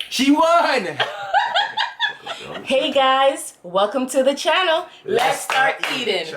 She won! Hey guys, welcome to the channel. Let's start eating.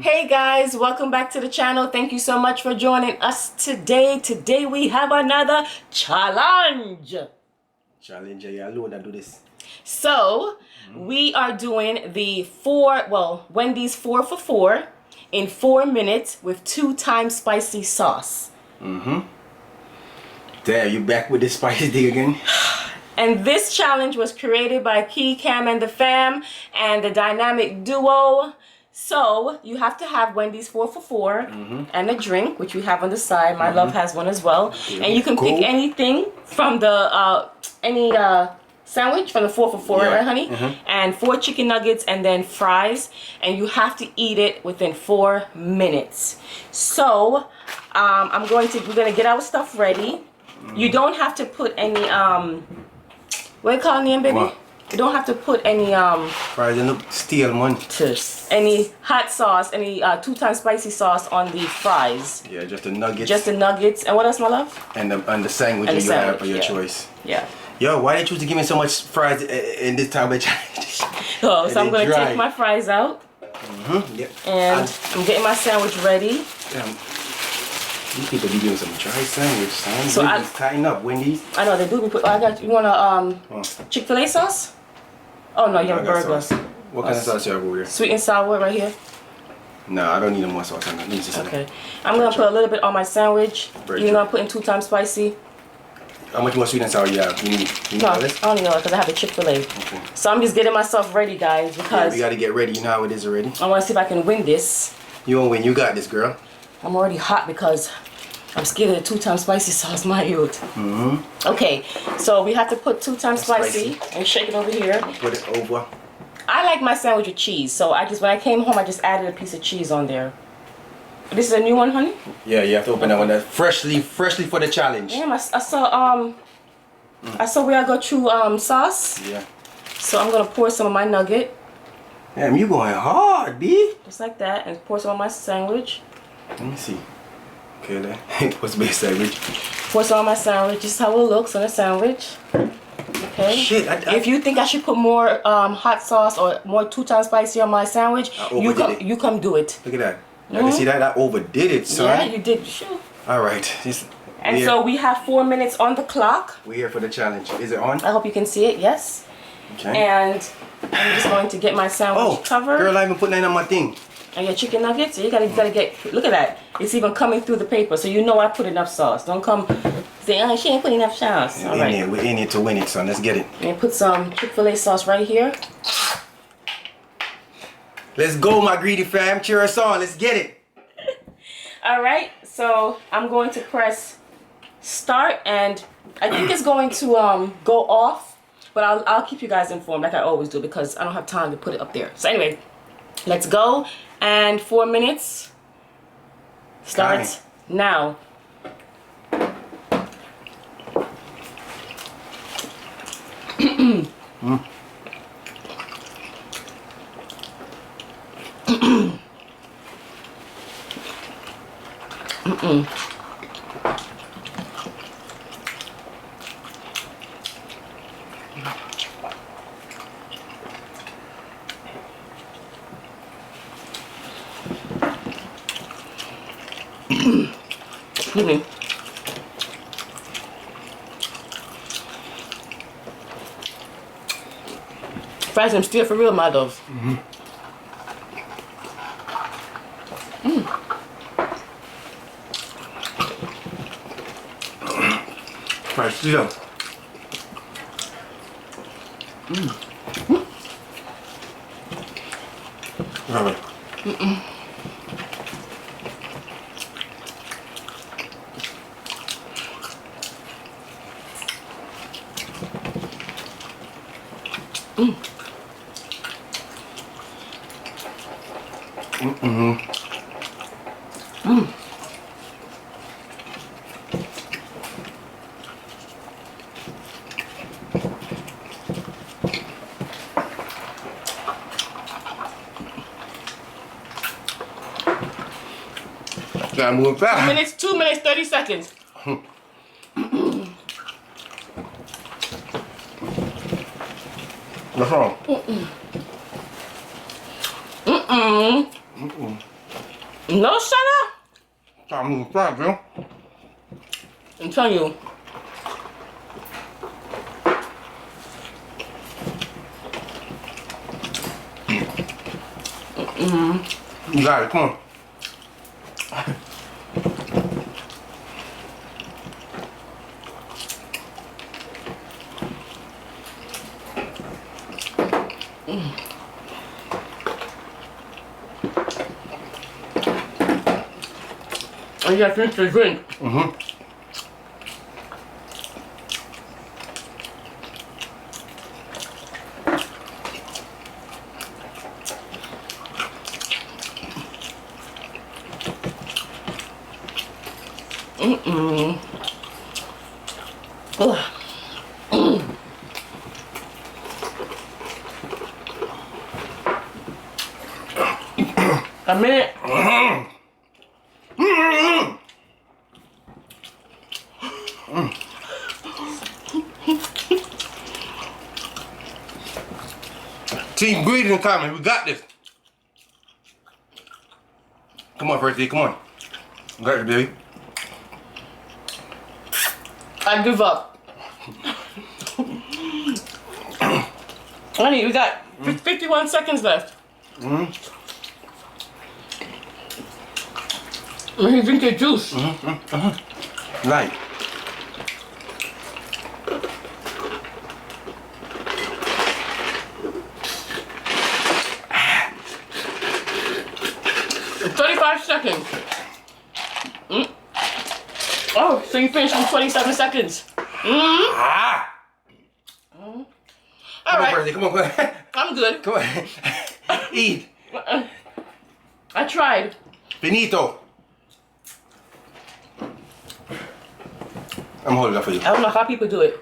Hey guys, welcome back to the channel. Thank you so much for joining us today. Today we have another challenge. Challenge, yeah, alone and do this. So we are doing the Wendy's 4 for 4 in 4 minutes with 2 times spicy sauce. Damn, you back with this spicy thing again? And this challenge was created by Key, Cam, and the fam and the dynamic duo. So you have to have Wendy's 4 for 4 and a drink, which we have on the side. My love has one as well. Okay. And you can pick anything from the sandwich from the 4 for 4, right, honey? And 4 chicken nuggets and then fries. And you have to eat it within 4 minutes. So we're gonna get our stuff ready. You don't have to put any what do you call it, baby? What? You don't have to put any fries and steel man. Any hot sauce, any 2 times spicy sauce on the fries. Yeah, just the nuggets. Just the nuggets. And what else, my love? And the sandwich you have for your choice. Yeah. Yo, why did you choose to give me so much fries in this time of challenge? Oh, so I'm gonna take my fries out. Yep. And I'm getting my sandwich ready. Damn. These people be doing some dry sandwich, son. So Wendy's tighten up, Wendy's. I know they do. You want a Chick-fil-A sauce? Oh no, you have a burger. What kind of sauce you have over there? Sweet and sour right here. No, I don't need no more sauce. I need this. Okay. I'm gonna put a little bit on my sandwich. Even though I'm putting 2 times spicy. How much more sweet and sour you have? You need no, all this? I don't need all because I have a Chick-fil-A. Okay. So I'm just getting myself ready, guys, because we gotta get ready. You know how it is already. I want to see if I can win this. You won't win. You got this, girl. I'm already hot because I'm scared of the 2 times spicy sauce, my youth. Okay, so we have to put 2 times spicy and shake it over here. Put it over. I like my sandwich with cheese, so when I came home, I just added a piece of cheese on there. This is a new one, honey? Yeah, you have to open that one. That's freshly for the challenge. Damn, I saw where I go through sauce. Yeah. So I'm gonna pour some of my nugget. Damn, you going hard, B. Just like that, and pour some of my sandwich. Let me see. Okay, then. What's the best sandwich? Pour some of my sandwich. This is how it looks on a sandwich. Okay. Shit, if you think I should put more hot sauce or more 2 times spicy on my sandwich, you come do it. Look at that. I can see that. I overdid it, son. Yeah, you did. Sure. All right. So we have 4 minutes on the clock. We're here for the challenge. Is it on? I hope you can see it. Yes. Okay. And I'm just going to get my sandwich covered. Girl, I even put that on my thing. And your chicken nuggets, so you gotta get, look at that. It's even coming through the paper, so you know I put enough sauce. Don't come say, oh, she ain't put enough sauce. All right. We're in it to win it, son. Let's get it. And put some Chick-fil-A sauce right here. Let's go, my greedy fam. Cheer us on. Let's get it. All right, so I'm going to press start, and I think it's going to go off, but I'll keep you guys informed like I always do because I don't have time to put it up there. So anyway, let's go. And 4 minutes starts now. Excuse me. Fries and still for real, my love. Fries still. gotta move fast. 2 minutes, 30 seconds. What's wrong? No, shut up. Gotta move fast, bro. I'm telling you. You got it, come on. I gotta finish the drink. A minute. Team Greedy coming, we got this. Come on, First D, come on. You got it, baby. I give up. Honey, we got 51 seconds left. Let me drink your juice. Right. In 35 seconds. Oh, so you finished in 27 seconds. Ah! All Come on, right. First D, come on. I'm good. Come on. Eat. I tried. Finito. I'm holding up for you. I don't know how people do it.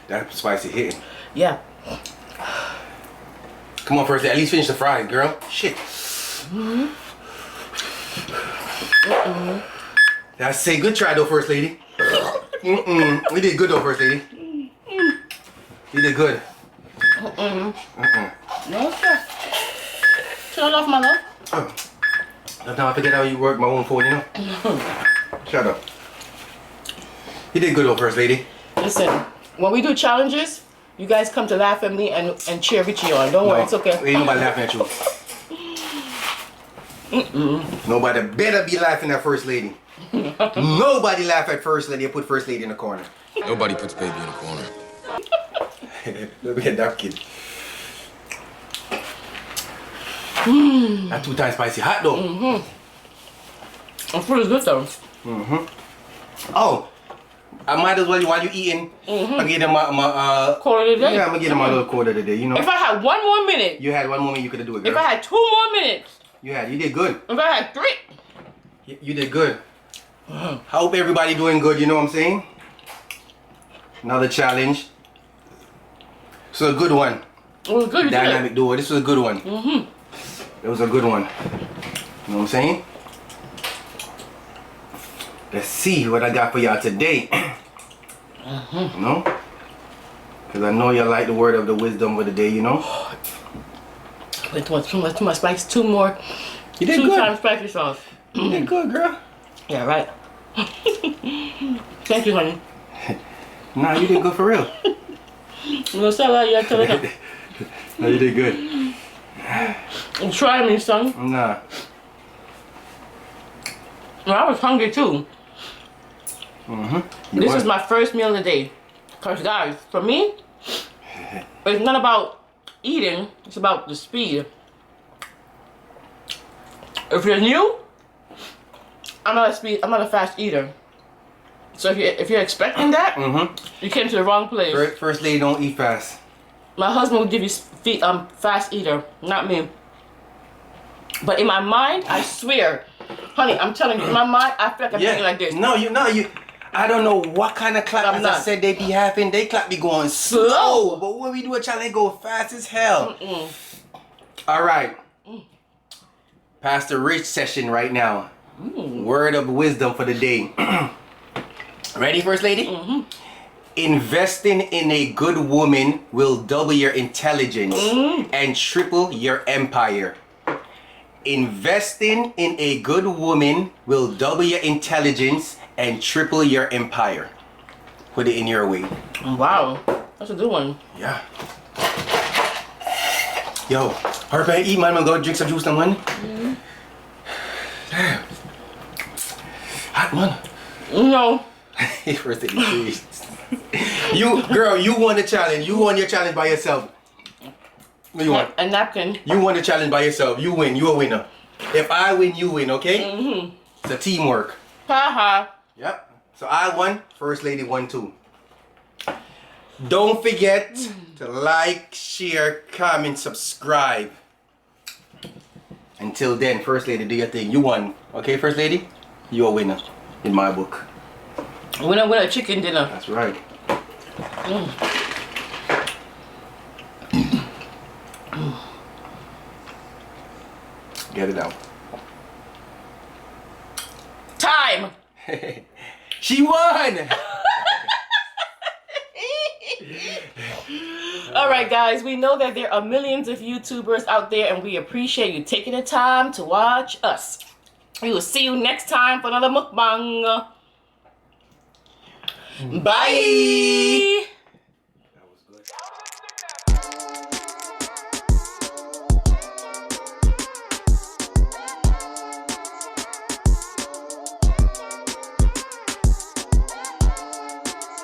That spicy hitting. Yeah. Come on, First D, at least finish the fries, girl. Shit. I say good try though, First Lady. We did good though, First Lady. You did good. No, sir. Turn off my love. Sometimes I forget how you work my own phone, you know? Shut up. You did good though, First Lady. Listen, when we do challenges, you guys come to laugh at me and cheer Richie on. Don't worry, it's okay. Ain't nobody laughing at you. Nobody better be laughing at First Lady. Nobody laugh at First Lady and put First Lady in the corner. Nobody puts baby in the corner. Look at that kid. That 2 times spicy hot though. I'm pretty good though. Oh, I might as well while you eating. I get them my Quarter of the day. yeah, I'm gonna get them my little quarter of the day. You know. If I had 1 more minute. You had 1 moment you could have do it, girl. If I had 2 more minutes. You did good. If I had 3. You did good. I hope everybody doing good. You know what I'm saying? Another challenge. So a good one. It was good. Dynamic duo. This was a good one. It was a good one. You know what I'm saying? Let's see what I got for y'all today. You know? Because I know you like the word of the wisdom of the day, you know? Too much spice. 2 more. You did 2 good. times spicy sauce. You did good, girl. Yeah, right. Thank you, honey. Nah, you did good for real. You gonna sell out yet? Tell it. No, you did good. Try me, son. Nah. Well, I was hungry too. This what? is my first meal of the day. Cause guys, for me, it's not about eating. It's about the speed. If you're new, I'm not a fast eater. So if you're expecting that, you came to the wrong place. First Lady don't eat fast. My husband will give you fast eater, not me. But in my mind, I swear, honey, I'm telling you, in my mind, I feel like I'm thinking like this. No, you. I don't know what kind of clap, as I said, they be having. They clap be going slow. But when we do a challenge, they go fast as hell. All right. Pastor Rich session right now. Word of wisdom for the day. Ready, First Lady? Investing in a good woman will double your intelligence and triple your empire. Investing in a good woman will double your intelligence and triple your empire. Put it in your way. Wow, that's a good one. Yeah. Yo, hurry up and eat, man. I'm gonna go drink some juice now, man. Damn. Hot, man. No. First Lady, please. You, girl, you won the challenge. You won your challenge by yourself. What you want? A napkin. You won the challenge by yourself. You win. You a winner. If I win, you win, okay? It's a teamwork. Haha. Yep. So I won. First Lady won too. Don't forget to like, share, comment, subscribe. Until then, First Lady, do your thing. You won. Okay, First Lady? You're a winner in my book. Winner, chicken dinner. That's right. Get it out. Time. She won! Alright guys, we know that there are millions of YouTubers out there and we appreciate you taking the time to watch us. We will see you next time for another mukbang. Bye! That was good.